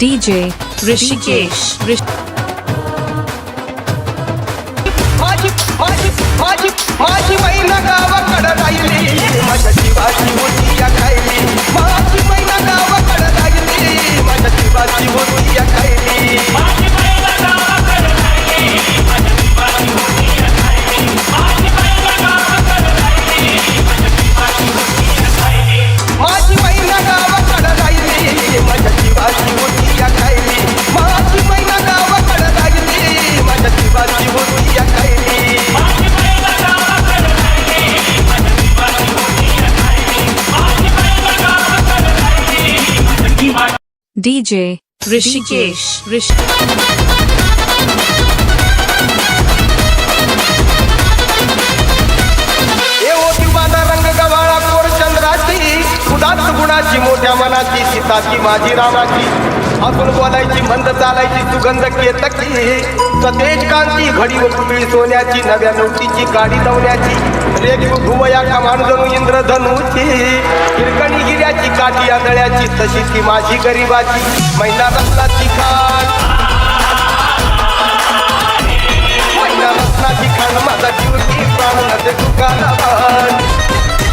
DJ Rishikesh. माझी मैना गावाकडं राहिली, माझ्या जीवाची होती या खायली. माझी मैना गावाकडं राहिली, माझ्या जीवाची होती या खायली. माझी मैना गावाकडं राहिली, माझ्या जीवाची होती या खायली. माझी मैना गावाकडं राहिली, माझ्या जीवाची होती या खायली. माझी मैना गावाकडं राहिली, माझ्या जीवाची होती या खायली. माझी मैना गावाकडं राहिली, माझ्या जीवाची होती या खायली. DJ Rishikesh. रंग गवाळा कोर चंद्राची, उदात गुणाची, मोठ्या मनाची, सीताची माझी रामाची. असून बोलायची, मंद चालायची, सुगंध केतकी. सतेज कांती, घडी व पुतळी सोन्याची, नव्या नोटीची गाडी लावण्याची. रेख भुवया कमान जणू इंद्रधनुची, हिरकणी गिऱ्याची, काठी आंधळ्याची, तशी ती माझी गरीबाची. मैना रत्नाची खाण, मैना रत्नाची खाण, माझा जीव की प्राण नसे तुकारावान.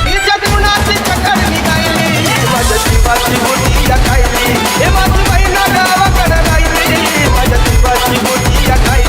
तिच्या जीवनाची चक्कर निघाली, माझ्या जीवाची होती या खायली. हे माझी मैना गावाकडं राहिली, माझ्या जीवाची होती या खायली.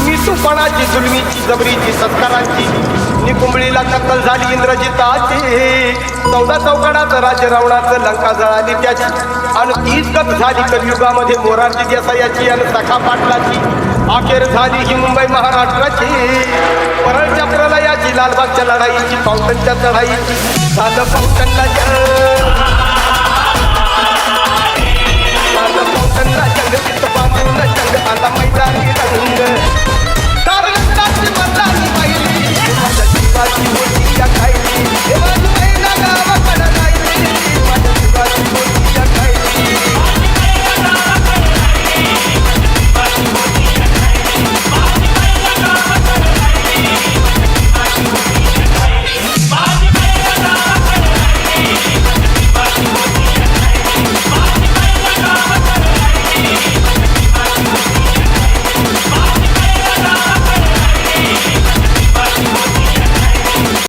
निसूपणाची, जुलमीची, जबरीची, सत्कारांची. निकुंबळीला कत्तल झाली इंद्रजिताची. 14 चौकडात राज्य रावणाचं, लंका जळाली त्याची. आणि 30 गत झाली कलियुगामध्ये मोरारजी देसायाची आणि सखा पाटलाची. अखेर झाली ही मुंबई महाराष्ट्राची. परळच्या प्रलयाची, लालबागच्या लढाईची, फाउंटनच्या चढाईची. झालं फाउंटनला जंग, तिथं बांधून जंग, आला मैदानी रंग. माझ्या जीवाची होती या खायली.